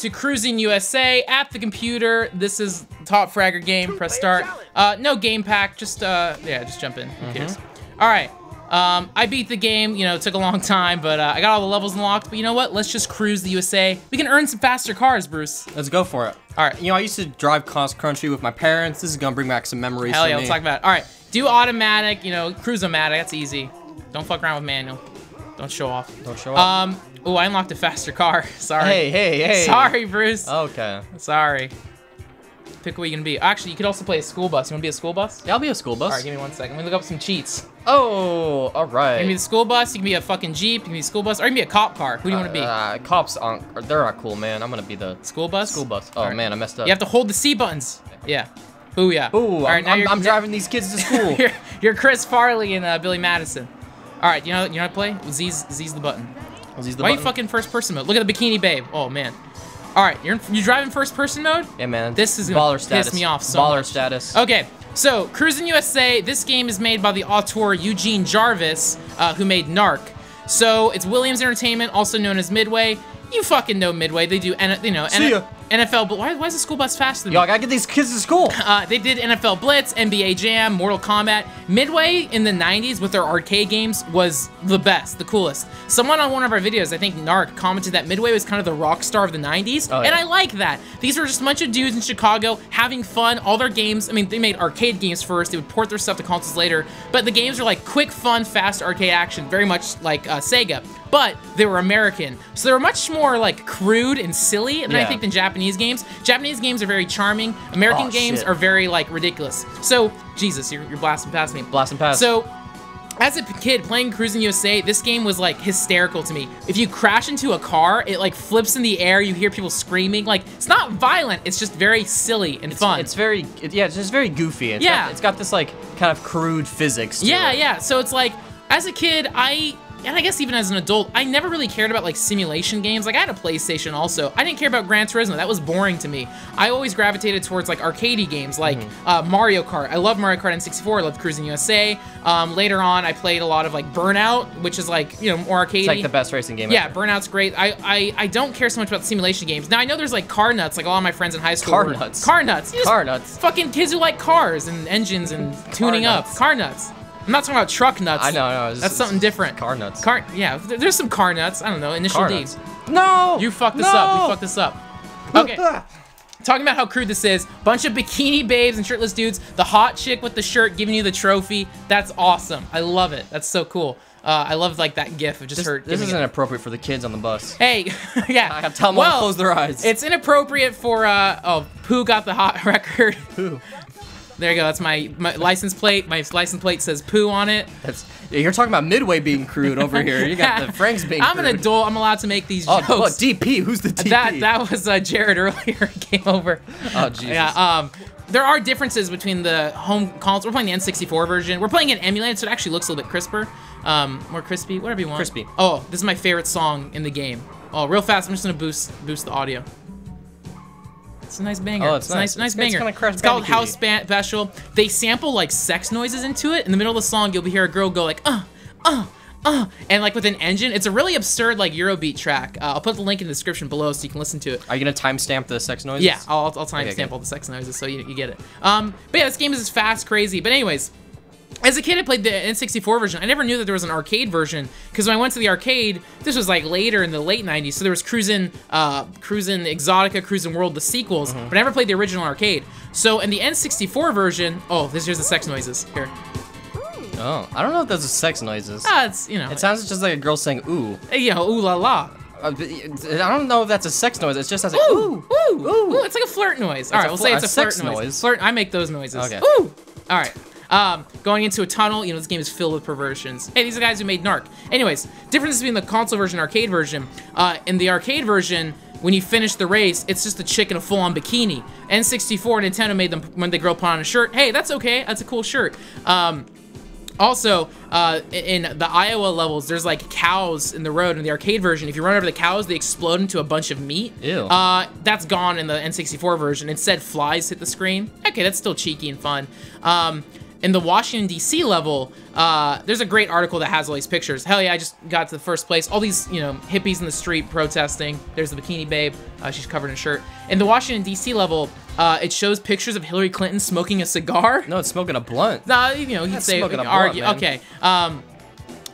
to Cruis'n USA at the computer. This is Top Fragger game. Press start. No game pack. Just yeah, just jump in. Who cares? All right. I beat the game. You know, it took a long time, but I got all the levels unlocked. But you know what? Let's just cruise the USA. We can earn some faster cars, Bruce. Let's go for it. All right. You know, I used to drive cross country with my parents. This is gonna bring back some memories. Hell yeah, for me. let's talk about it. All right. Do automatic. You know, cruise-o-matic. That's easy. Don't fuck around with manual. Don't show off. Don't show off. Oh, I unlocked a faster car. Sorry. Hey. Sorry, Bruce. Okay. Sorry. Pick what you're gonna be. Actually, you could also play a school bus. You wanna be a school bus? Yeah, I'll be a school bus. All right, give me 1 second. Let me look up some cheats. Oh, all right. You can be the school bus. You can be a fucking Jeep. You can be a school bus. Or you can be a cop car. Who do you want to be? Cops aren't. They're not cool, man. I'm gonna be the school bus. School bus. Oh man, I messed up. You have to hold the C buttons. Yeah. Ooh yeah. Ooh, all right, I'm driving these kids to school. you're Chris Farley and Billy Madison. All right, you know how to play? Z's the button. Why are you fucking first person mode? Look at the bikini babe. Oh man. All right, you driving first person mode? Yeah, man. This is baller gonna status. piss me off so Baller much. status. Okay, so Cruis'n USA. This game is made by the auteur Eugene Jarvis, who made Narc. So it's Williams Entertainment, also known as Midway. You fucking know Midway. They do, NFL. But why is the school bus faster than me? Yo, I gotta get these kids to school. They did NFL Blitz, NBA Jam, Mortal Kombat. Midway in the 90s with their arcade games was the best, the coolest. Someone on one of our videos, I think Narc, commented that Midway was kind of the rock star of the 90s, and I like that. These were just a bunch of dudes in Chicago having fun. All their games, I mean, they made arcade games first. They would port their stuff to consoles later, but the games are like quick, fun, fast arcade action, very much like Sega. But they were American, so they were much more like crude and silly than I think than Japanese games. Japanese games are very charming. American games are very like ridiculous. So Jesus, you're blasting past me. Blasting past. So as a kid playing Cruis'n USA, this game was like hysterical to me. If you crash into a car, it like flips in the air. You hear people screaming. Like it's not violent. It's just very silly and fun. It's just very goofy. It's got this like kind of crude physics. To it. Yeah. So it's like as a kid, and I guess even as an adult, I never really cared about like simulation games. Like I had a PlayStation also. I didn't care about Gran Turismo. That was boring to me. I always gravitated towards like arcadey games like Mario Kart. I love Mario Kart N64. I love Cruis'n USA. Later on, I played a lot of like Burnout, which is like, you know, more arcadey. It's like the best racing game ever. Burnout's great. I don't care so much about simulation games. Now I know there's like car nuts, like a lot of my friends in high school. Car nuts. Car nuts. Fucking kids who like cars and engines and tuning up. Car nuts. I'm not talking about truck nuts. I know. That's something different. Car nuts. Yeah, there's some car nuts. I don't know. Initial D. No! You fucked this up. You fucked this up. Okay. Talking about how crude this is. Bunch of bikini babes and shirtless dudes. The hot chick with the shirt giving you the trophy. That's awesome. I love it. That's so cool. I love like that gif of just her. This isn't appropriate for the kids on the bus. Hey, yeah. I have to tell them to close their eyes. It's inappropriate for Pooh got the hot record. Pooh. There you go. That's my license plate. My license plate says Pooh on it. You're talking about Midway being crude over here. You got the Franks being crude. I'm an adult. I'm allowed to make these jokes. Oh, look, DP. Who's the DP? That was Jared earlier. He came over. Oh, Jesus. Yeah. There are differences between the home console. We're playing the N64 version. We're playing it emulated, so it actually looks a little bit crisper. More crispy, whatever you want. Crispy. Oh, this is my favorite song in the game. Oh, real fast. I'm just gonna boost the audio. It's a nice banger. Oh, it's nice banger. It's called House Special. They sample like sex noises into it. In the middle of the song, you'll hear a girl go like, and like with an engine. It's a really absurd like Eurobeat track. I'll put the link in the description below so you can listen to it. Are you gonna timestamp the sex noises? Yeah, I'll timestamp all the sex noises so you get it. But yeah, this game is fast, crazy. But anyways, as a kid, I played the N64 version. I never knew that there was an arcade version because when I went to the arcade, this was like later in the late 90s. So there was Cruis'n Exotica, Cruis'n World, the sequels, but I never played the original arcade. So in the N64 version, here's the sex noises. Here. Oh, I don't know if those are sex noises. It's, you know. It sounds just like a girl saying ooh. You know, ooh la la. I don't know if that's a sex noise. It's just as a ooh, ooh, ooh. It's like a flirt noise. All right, we'll say it's a flirt noise. I make those noises. Okay. Ooh. All right. Going into a tunnel, you know, this game is filled with perversions. Hey, these are the guys who made Narc. Anyways, difference between the console version and arcade version. In the arcade version, when you finish the race, it's just a chick in a full-on bikini. N64, Nintendo made them when they girl put on a shirt. Hey, that's okay. That's a cool shirt. Also, in the Iowa levels, there's like cows in the road in the arcade version. If you run over the cows, they explode into a bunch of meat. Ew. That's gone in the N64 version. Instead, flies hit the screen. Okay, that's still cheeky and fun. in the Washington, D.C. level, there's a great article that has all these pictures. Hell yeah, I just got to the first place. All these, you know, hippies in the street protesting. There's the bikini babe. She's covered in a shirt. In the Washington, D.C. level, it shows pictures of Hillary Clinton smoking a cigar. No, it's smoking a blunt. No, you know, he'd say, argue. Okay.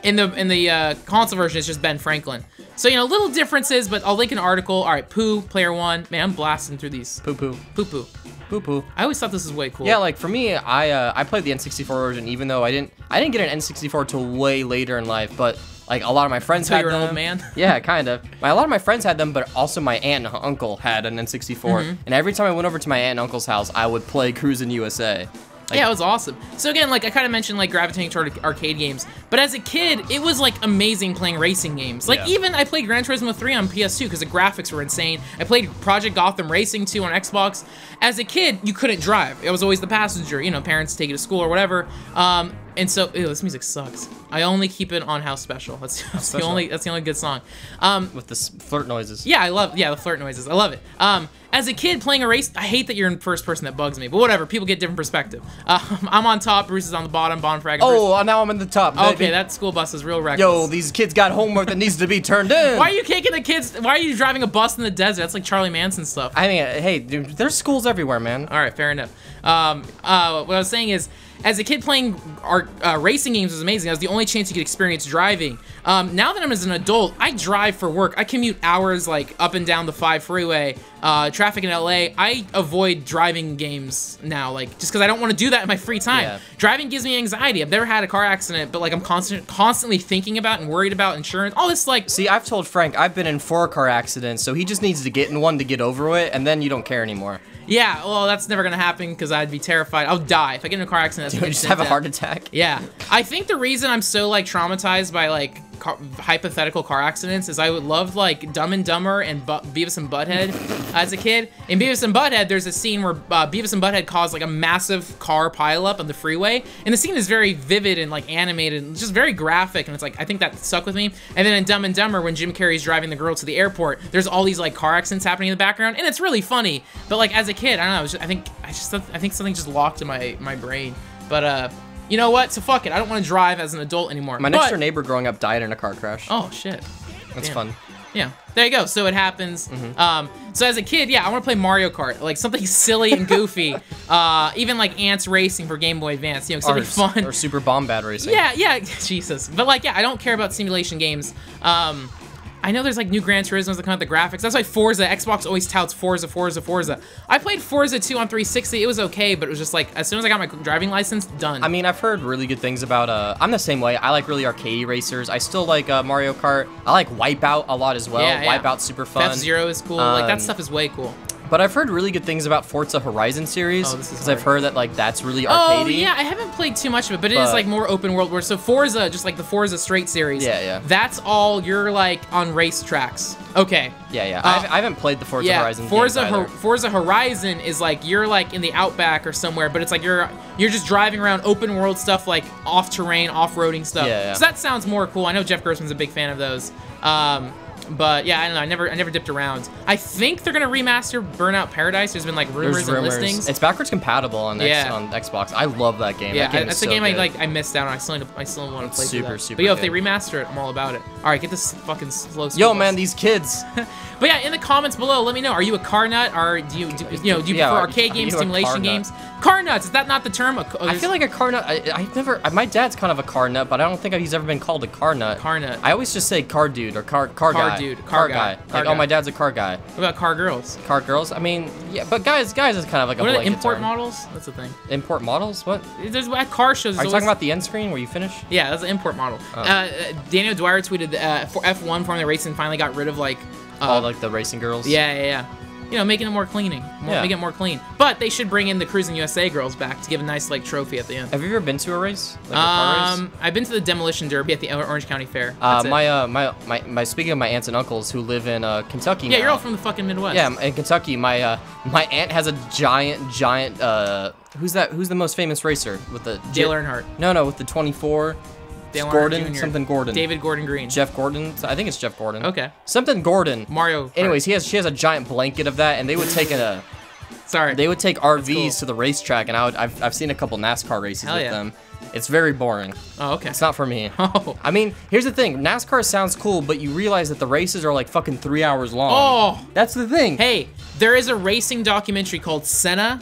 In the console version, it's just Ben Franklin. So, you know, little differences, but I'll link an article. All right, Poo, Player 1. Man, I'm blasting through these. Poo-poo. Poo-poo. Poo-poo. I always thought this was way cool. Yeah, like, for me, I played the N64 version, even though I didn't get an N64 till way later in life, but, like, a lot of my friends had them. You're an old man? Yeah, kind of. A lot of my friends had them, but also my aunt and uncle had an N64, and every time I went over to my aunt and uncle's house, I would play Cruis'n USA. Like, yeah, it was awesome. So again, like I kind of mentioned, like gravitating toward arcade games, but as a kid, it was like amazing playing racing games. Like even I played Gran Turismo 3 on PS2 because the graphics were insane. I played Project Gotham Racing 2 on Xbox. As a kid, you couldn't drive. I was always the passenger. You know, parents take you to school or whatever. And so, ew, this music sucks. I only keep it on House Special. That's the only good song. With the flirt noises. Yeah, the flirt noises. I love it. As a kid playing a race, I hate that you're in first person. That bugs me. But whatever, people get different perspective. I'm on top. Bruce is on the bottom. Frag. Oh, now I'm in the top. Baby. Okay, that school bus is real reckless. Yo, these kids got homework that needs to be turned in. Why are you kicking the kids? Why are you driving a bus in the desert? That's like Charlie Manson stuff. I mean, hey, dude, there's schools everywhere, man. All right, fair enough. What I was saying is, as a kid playing racing games was amazing. That was the only chance you could experience driving. Now that I'm as an adult, I drive for work. I commute hours like up and down the 5 freeway. Traffic in LA. I avoid driving games now, like just because I don't want to do that in my free time. Yeah. Driving gives me anxiety. I've never had a car accident, but like I'm constantly thinking about and worried about insurance. All this like. See, I've told Frank I've been in 4 car accidents, so he just needs to get in one to get over it, and then you don't care anymore. Yeah, well, that's never gonna happen because I'd be terrified. I'll die if I get in a car accident. Dude, just have a heart attack. Yeah, I think the reason I'm so like traumatized by like hypothetical car accidents is I would love like Dumb and Dumber and Beavis and Butthead as a kid. In Beavis and Butthead, there's a scene where Beavis and Butthead cause like a massive car pileup on the freeway, and the scene is very vivid and like animated, and just very graphic, and it's like I think that stuck with me. And then in Dumb and Dumber, when Jim Carrey's driving the girl to the airport, there's all these like car accidents happening in the background, and it's really funny. But like as a kid, I don't know. I think something just locked in my brain. But you know what? So fuck it. I don't want to drive as an adult anymore. My next door neighbor growing up died in a car crash. Oh shit. That's fun. Yeah, there you go. So it happens. So as a kid, yeah, I want to play Mario Kart, like something silly and goofy. Even like Ants Racing for Game Boy Advance, you know, something fun. Or Super Bombad Racing. Yeah, Jesus. But like, yeah, I don't care about simulation games. I know there's like new Gran Turismos that come out the graphics. That's why Forza, Xbox always touts Forza. I played Forza 2 on 360. It was okay, but it was just like, as soon as I got my driving license, done. I mean, I've heard really good things about, I'm the same way. I like really arcade racers. I still like Mario Kart. I like Wipeout a lot as well. Yeah. Wipeout's super fun. F-Zero is cool. Like, that stuff is way cool. But I've heard really good things about Forza Horizon series, because I've heard that like that's really arcadey. Oh yeah, I haven't played too much of it, but it is like more open world. Where so Forza, just like the Forza Straight series. Yeah. That's all you're like on race tracks. Okay. Yeah. I haven't played the Forza Horizon. Forza Horizon is like you're like in the outback or somewhere, but it's like you're just driving around open world stuff, like off terrain, off roading stuff. Yeah. So that sounds more cool. I know Jeff Grossman's a big fan of those. But yeah, I don't know. I never dipped around. I think they're gonna remaster Burnout Paradise. There's been like rumors and listings. It's backwards compatible on Xbox. I love that game. Yeah, that game that's is a game good. I missed out on. I still want to play super But yo, if good. they remaster it, I'm all about it. All right, get this fucking slow. Yo, man, these kids. But yeah, in the comments below, let me know. Are you a car nut, or do you prefer arcade games, simulation games? Car nuts, is that not the term? I feel like a car nut. I've never. My dad's kind of a car nut, but I don't think he's ever been called a car nut. Car nut. I always just say car dude or car guy. Car guy. Like, oh, my dad's a car guy. What about car girls? Car girls? I mean, yeah, but guys is kind of like a blanket What are the import term. models? That's the thing. Import models? What? There's at car shows. Are you talking about the end screen where you finish? Yeah, that's an import model. Daniel Dwyer tweeted for F1 Formula Racing finally got rid of like all like the racing girls. Yeah. You know, making it more cleaning, make it more clean. But they should bring in the Cruis'n USA girls back to give a nice like trophy at the end. Have you ever been to a race? Like a car race? I've been to the Demolition Derby at the Orange County Fair. My speaking of my aunts and uncles who live in Kentucky. Yeah, now, you're all from the fucking Midwest. Yeah, in Kentucky, my aunt has a giant. Who's the most famous racer with the Dale Earnhardt? No, with the 24. Dale Gordon, Jr. something Gordon. David Gordon Green. Jeff Gordon. I think it's Jeff Gordon. Okay. Something Gordon. Mario Kart. Anyways, she has a giant blanket of that, and they would take Sorry. They would take RVs cool. to the racetrack, and I've seen a couple NASCAR races Hell with yeah. them. It's very boring. Oh, okay. It's not for me. Oh. I mean, here's the thing. NASCAR sounds cool, but you realize that the races are like fucking 3 hours long. Oh. That's the thing. Hey, there is a racing documentary called Senna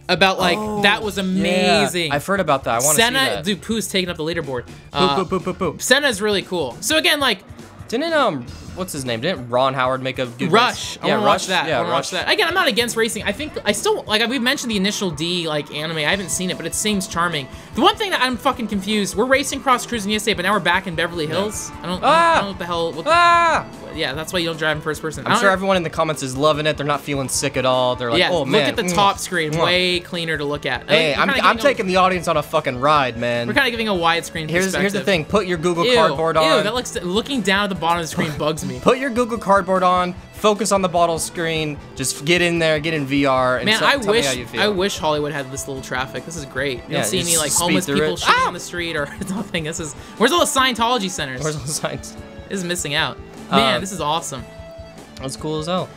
about like that was amazing. Yeah. I've heard about that. I want to see that. Dude, Pooh's taking up the leaderboard. Poo. Senna's really cool. So again, like, Didn't what's his name? Didn't Ron Howard make a good Rush. race? I want to watch that. Yeah, I want to watch Rush. that. Again, I'm not against racing. I think I still like we've mentioned the Initial D like anime. I haven't seen it, but it seems charming. The one thing that I'm fucking confused. We're racing across Cruis'n USA, but now we're back in Beverly Hills. I don't know what the hell. Yeah, that's why you don't drive in first person. I'm sure everyone in the comments is loving it. They're not feeling sick at all. They're like, yeah, oh man. look at the top screen. Way cleaner to look at. Hey, I'm taking the audience on a fucking ride, man. We're kind of giving a widescreen perspective. Here's the thing. Put your Google Cardboard on. Ew, that looks. Looking down at the bottom of the screen bugs me. Put your Google Cardboard on. Focus on the bottle screen. Just get in there. Get in VR. And Man, tell me how you feel. I wish Hollywood had this little traffic. This is great. You don't see any like speed homeless through people it. shitting on the street or nothing. This is where's all the Scientology centers? Where's all the signs? This is missing out. Man, this is awesome. That's cool as hell.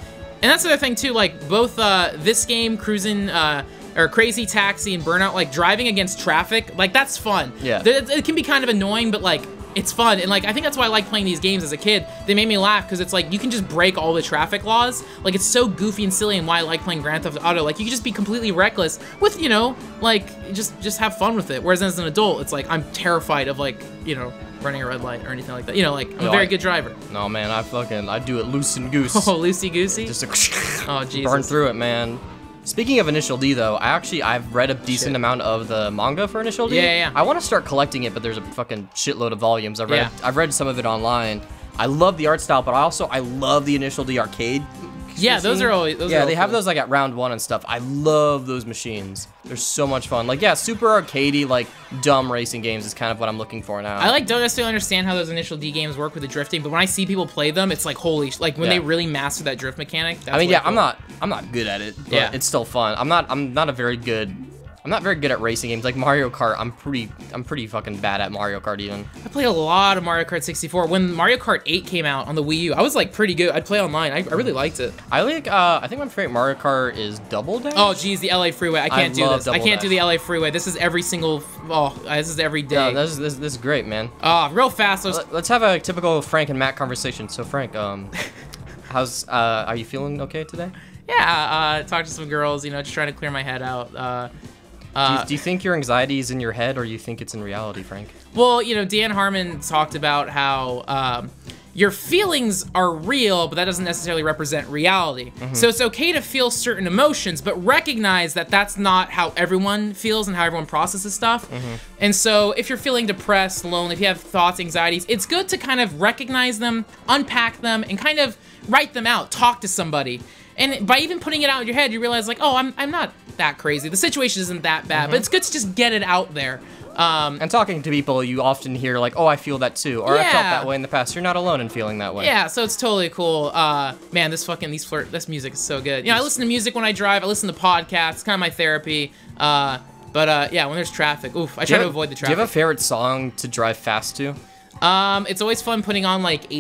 And that's the other thing too. Like both this game, Cruis'n or Crazy Taxi and Burnout, like driving against traffic, like that's fun. Yeah. It can be kind of annoying, but like it's fun. And like I think that's why I like playing these games as a kid. They made me laugh because it's like you can just break all the traffic laws. Like it's so goofy and silly, and why I like playing Grand Theft Auto. Like you can just be completely reckless with, you know, like just have fun with it. Whereas as an adult, it's like I'm terrified of like, you know, running a red light or anything like that. You know, like I'm a very good driver. No man, I do it loose and goose. Oh, loosey goosey. Just oh Jesus. Burn through it, man. Speaking of Initial D, though, I've read a decent amount of the manga for Initial D. Yeah. I want to start collecting it, but there's a fucking shitload of volumes. I've read some of it online. I love the art style, but I love the Initial D arcade. Yeah, those are always. They have those like at round 1 and stuff. I love those machines. They're so much fun. Like, yeah, super arcadey, like dumb racing games is kind of what I'm looking for now. I don't necessarily understand how those Initial D games work with the drifting, but when I see people play them, it's like holy, like when they really master that drift mechanic. That's cool. I'm not good at it, but it's still fun. I'm not very good at racing games. Like Mario Kart, I'm pretty fucking bad at Mario Kart even. I played a lot of Mario Kart 64. When Mario Kart 8 came out on the Wii U, I was like pretty good. I'd play online. I really liked it. I think my favorite Mario Kart is Double Dash. Oh geez, the LA Freeway. I can't do this. I can't do the Dash. LA Freeway. This is every single. This is every day. Yeah, this is great, man. Real fast. Let's have a typical Frank and Matt conversation. So Frank, are you feeling okay today? Yeah, talk to some girls. You know, just trying to clear my head out. Do you think your anxiety is in your head, or you think it's in reality, Frank? Well, you know, Dan Harmon talked about how your feelings are real, but that doesn't necessarily represent reality. So it's okay to feel certain emotions, but recognize that that's not how everyone feels and how everyone processes stuff. And so if you're feeling depressed, lonely, if you have thoughts, anxieties, it's good to kind of recognize them, unpack them, and kind of write them out, talk to somebody. And by even putting it out in your head, you realize like, oh, I'm not that crazy. The situation isn't that bad, but it's good to just get it out there. And talking to people, you often hear like, oh, I feel that too, or I felt that way in the past. You're not alone in feeling that way. Yeah, so it's totally cool. Man, this music is so good. You know, I listen to music when I drive. I listen to podcasts. It's kind of my therapy. But yeah, when there's traffic, I try to avoid the traffic. Do you have a favorite song to drive fast to? It's always fun putting on like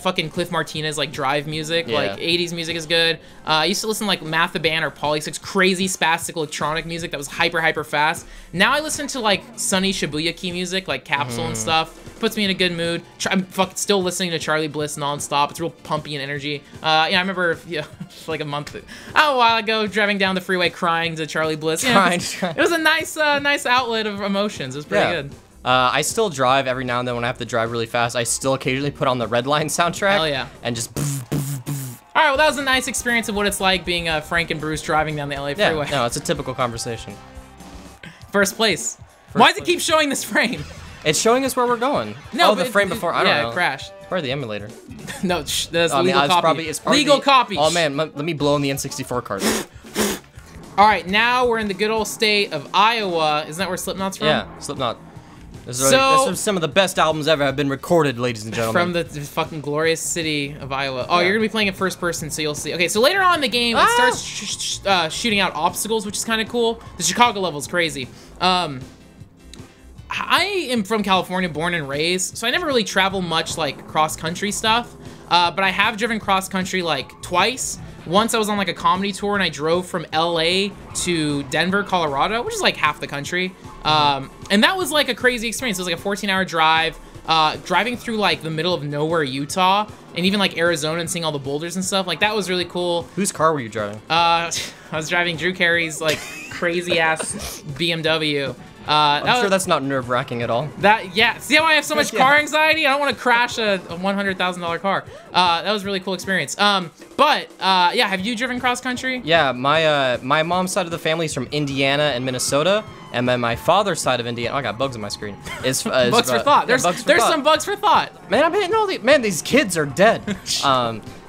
fucking Cliff Martinez like drive music. Yeah. Like 80s music is good. I used to listen to like Math the Band or Poly6, crazy spastic electronic music that was hyper fast. Now I listen to like Sunny Shibuya key music, like Capsule and stuff. Puts me in a good mood. I'm fucking still listening to Charlie Bliss nonstop. It's real pumpy and energy. Yeah, I remember like a while ago driving down the freeway crying to Charlie Bliss. It was a nice outlet of emotions. It was pretty good. I still drive every now and then when I have to drive really fast. I still occasionally put on the Red Line soundtrack. Hell yeah. And just. All right, well, that was a nice experience of what it's like being Frank and Bruce driving down the LA freeway. No, it's a typical conversation. First place. Why does it keep showing this frame? It's showing us where we're going. No, the frame before. I don't know. Yeah, it crashed. Probably the emulator. No, that's legal copy. It's probably legal copy. Oh man, let me blow in the N64 card. All right, now we're in the good old state of Iowa. Isn't that where Slipknot's from? Yeah, Slipknot. This is some of the best albums ever have been recorded, ladies and gentlemen. From the fucking glorious city of Iowa. Oh, you're gonna be playing it first person, so you'll see. Okay, so later on in the game, it starts shooting out obstacles, which is kind of cool. The Chicago level is crazy. I am from California, born and raised, so I never really travel much like cross-country stuff. But I have driven cross-country like twice. Once I was on like a comedy tour and I drove from LA to Denver, Colorado, which is like half the country. And that was like a crazy experience. It was like a 14-hour drive, driving through like the middle of nowhere, Utah, and even like Arizona and seeing all the boulders and stuff. Like that was really cool. Whose car were you driving? I was driving Drew Carey's like crazy ass BMW. I'm sure that's not nerve-wracking at all. Yeah. See how I have so much car anxiety? I don't want to crash a $100,000 car. That was a really cool experience. Yeah, have you driven cross country? Yeah, my mom's side of the family is from Indiana and Minnesota, and then my father's side of Indiana. Oh, I got bugs on my screen. Is bugs for thought. There's some bugs for thought. Man, I'm hitting all the these kids are dead.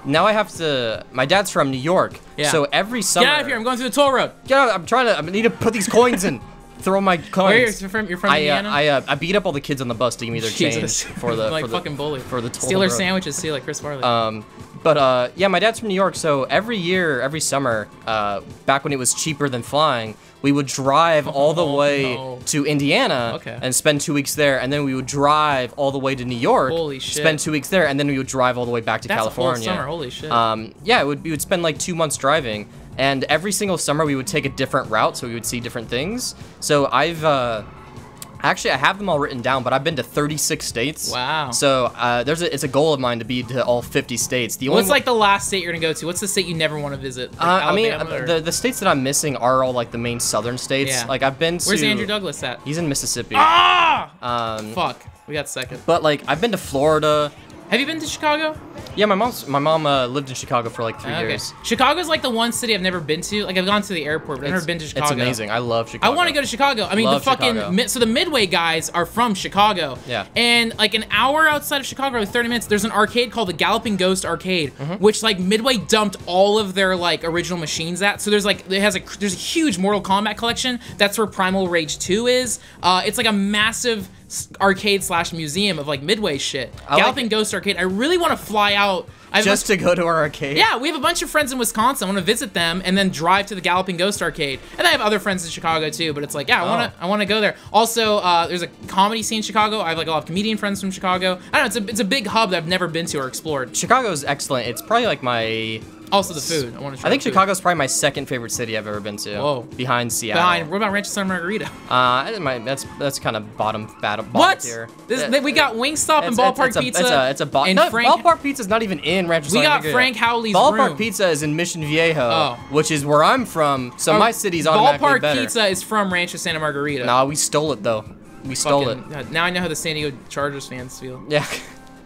Now I have to. My dad's from New York, so every summer. Get out of here! I'm going through the toll road. Get out! I need to put these coins in. Throw my coins. You're from Indiana? I beat up all the kids on the bus to give me their change for the like fucking bully for the toll Steeler road. sandwiches. See, like Chris Farley. Yeah, my dad's from New York, so every summer, back when it was cheaper than flying, we would drive all the way to Indiana and spend 2 weeks there, and then we would drive all the way to New York, holy shit, spend 2 weeks there, and then we would drive all the way back to California. That's a whole summer, holy shit. Yeah, we would spend like 2 months driving. And every single summer we would take a different route, so we would see different things. So actually I have them all written down, but I've been to 36 states. Wow. So it's a goal of mine to be to all 50 states. What's like the last state you're gonna go to? What's the state you never want to visit? Like I mean, the states that I'm missing are all like the main southern states. Yeah. Like I've been to. Where's Andrew Douglas at? He's in Mississippi. Ah! Fuck. We got second. But like I've been to Florida. Have you been to Chicago? Yeah, my mom lived in Chicago for like 3 years. Chicago's like the one city I've never been to. Like I've gone to the airport, but I've never been to Chicago. It's amazing. I love Chicago. I want to go to Chicago. I mean, so the Midway guys are from Chicago. Yeah. And like an hour outside of Chicago, like 30 minutes, there's an arcade called the Galloping Ghost Arcade, which like Midway dumped all of their like original machines at. So there's a huge Mortal Kombat collection. That's where Primal Rage 2 is. It's like a massive arcade / museum of like Midway shit. Galloping Ghost Arcade. I really want to fly out just to go to our arcade. Yeah, we have a bunch of friends in Wisconsin. I want to visit them and then drive to the Galloping Ghost Arcade. And I have other friends in Chicago too, but it's like, yeah, I want to go there. Also, there's a comedy scene in Chicago. I have like a lot of comedian friends from Chicago. I don't know, it's a big hub that I've never been to or explored. Chicago's excellent. It's probably like my Also the food. I think Chicago's probably my second favorite city I've ever been to. Whoa. Behind Seattle. What about Rancho Santa Margarita? That's kind of bottom what? tier. We got Wingstop and Ballpark Pizza. It's a Ballpark Pizza's not even in Rancho Santa Margarita. We got Frank Howley's Ballpark room. Pizza is in Mission Viejo, which is where I'm from. So my city's automatically better. Ballpark Pizza is from Rancho Santa Margarita. Nah, we stole it though. We stole it. God, now I know how the San Diego Chargers fans feel. Yeah.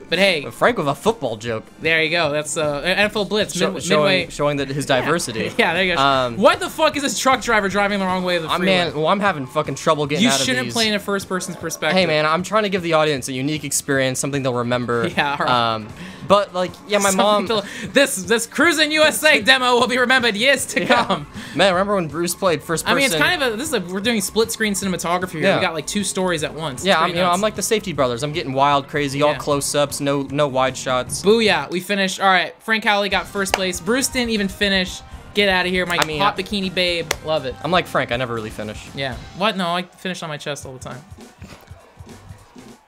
But hey, Frank with a football joke. There you go. That's NFL Blitz. Midway showing that his diversity. Yeah, there you go. What the fuck is this truck driver driving the wrong way of the freeway? Man, I'm having fucking trouble getting out of these. You shouldn't play in a first person's perspective. Hey man, I'm trying to give the audience a unique experience, something they'll remember. Yeah. All right. But like, yeah, my mom. This Cruis'n USA demo will be remembered years to come. Man, remember when Bruce played first person? I mean, it's kind of we're doing split screen cinematography here. We got like 2 stories at once. Yeah, I'm like the Safety Brothers. I'm getting wild, crazy, all close ups, no wide shots. Booyah! We finished. All right, Frank Howley got first place. Bruce didn't even finish. Get out of here, my hot bikini babe. Love it. I'm like Frank. I never really finish. Yeah. What? No, I finish on my chest all the time.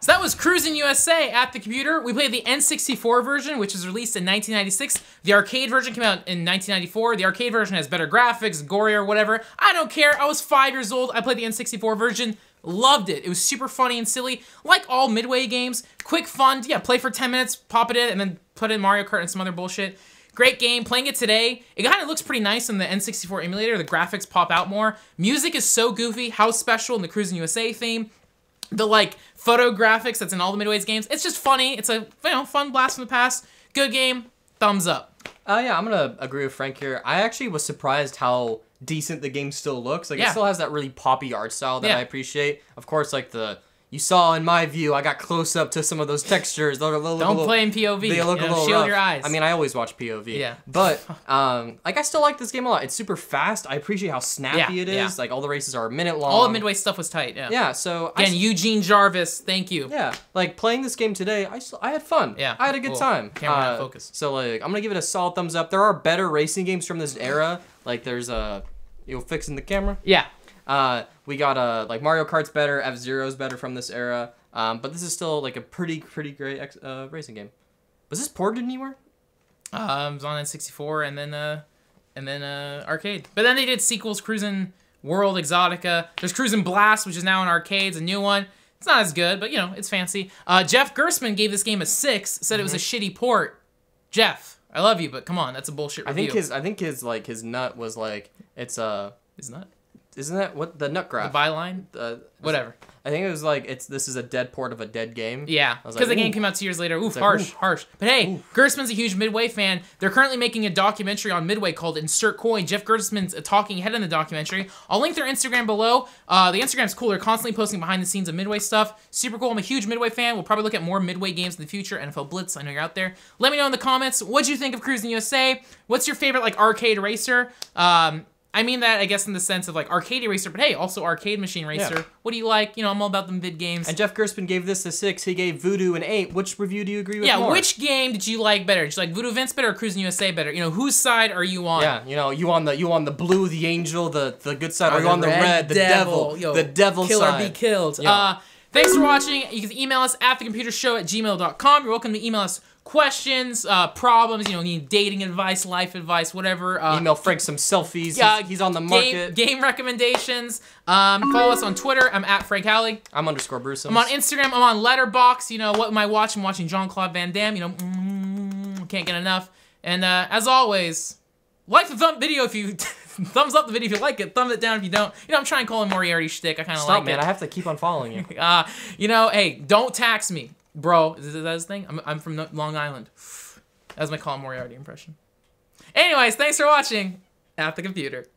So that was Cruis'n USA at the computer. We played the N64 version, which was released in 1996. The arcade version came out in 1994. The arcade version has better graphics, gorier, whatever. I don't care. I was 5 years old. I played the N64 version. Loved it. It was super funny and silly. Like all Midway games. Quick fun. Yeah, play for 10 minutes, pop it in, and then put in Mario Kart and some other bullshit. Great game. Playing it today, it kind of looks pretty nice in the N64 emulator. The graphics pop out more. Music is so goofy. House Special and the Cruis'n USA theme. The like photo graphics that's in all the Midway's games. It's just funny. It's a fun blast from the past. Good game. Thumbs up. Yeah, I'm gonna agree with Frank here. I actually was surprised how decent the game still looks. Like it still has that really poppy art style that I appreciate. Of course, like you saw in my view, I got close up to some of those textures. Don't play in POV. They look a little shield rough. your eyes. I mean, I always watch POV. Yeah. But like I still like this game a lot. It's super fast. I appreciate how snappy it is. Yeah. Like all the races are a minute long. All of Midway stuff was tight. Yeah. Yeah. So again, Eugene Jarvis, thank you. Yeah. Like playing this game today, I had fun. Yeah. I had a good time. Camera not focus. So like I'm gonna give it a solid thumbs up. There are better racing games from this era. Like there's fixing the camera. Yeah. We got like Mario Kart's better. F-Zero's better from this era. But this is still like a pretty great racing game. Was this ported anywhere? It was on N64 and then and then arcade. But then they did sequels, Cruis'n World Exotica. There's Cruis'n Blast, which is now in arcades, a new one. It's not as good, but you know, it's fancy. Jeff Gerstmann gave this game a 6, said it was a shitty port. Jeff, I love you, but come on, that's a bullshit review. I think his nut was like, it's his nut? Isn't that what the nut graph? The byline? Whatever. I think it was like, this is a dead port of a dead game. Yeah, because the game came out 2 years later. Oof, harsh. But hey, Gerstmann's a huge Midway fan. They're currently making a documentary on Midway called Insert Coin. Jeff Gerstmann's a talking head in the documentary. I'll link their Instagram below. The Instagram's cool. They're constantly posting behind the scenes of Midway stuff. Super cool. I'm a huge Midway fan. We'll probably look at more Midway games in the future. NFL Blitz, I know you're out there. Let me know in the comments, what'd you think of Cruis'n USA? What's your favorite, like, arcade racer? I mean that, I guess, in the sense of, like, arcade racer, but hey, also arcade machine racer. Yeah. What do you like? You know, I'm all about them vid games. And Jeff Gerstmann gave this a 6. He gave Voodoo an 8. Which review do you agree with more? Yeah, which game did you like better? Did you like Voodoo Vince better or Cruis'n USA better? You know, whose side are you on? Yeah, you know, you on the blue, the angel, the good side, or you on the red, the devil, yo, the devil kill side. Kill or be killed. Yeah. Thanks for watching. You can email us at thecomputershow@gmail.com. You're welcome to email us questions, problems, you know, need dating advice, life advice, whatever. Email Frank some selfies. He's on the market. Game recommendations. Follow us on Twitter. I'm at Frank Howley. I'm _Bruce. I'm on Instagram. I'm on Letterboxd. You know, what am I watching? I'm watching Jean-Claude Van Damme. You know, can't get enough. And as always, like the video if you... Thumbs up the video if you like it. Thumb it down if you don't. You know, I'm trying to call him Moriarty shtick. I kind of like it. Stop, man. I have to keep on following you. You know, hey, don't tax me. Bro, is that his thing? I'm from Long Island. That was my Colin Moriarty impression. Anyways, thanks for watching At The Computer.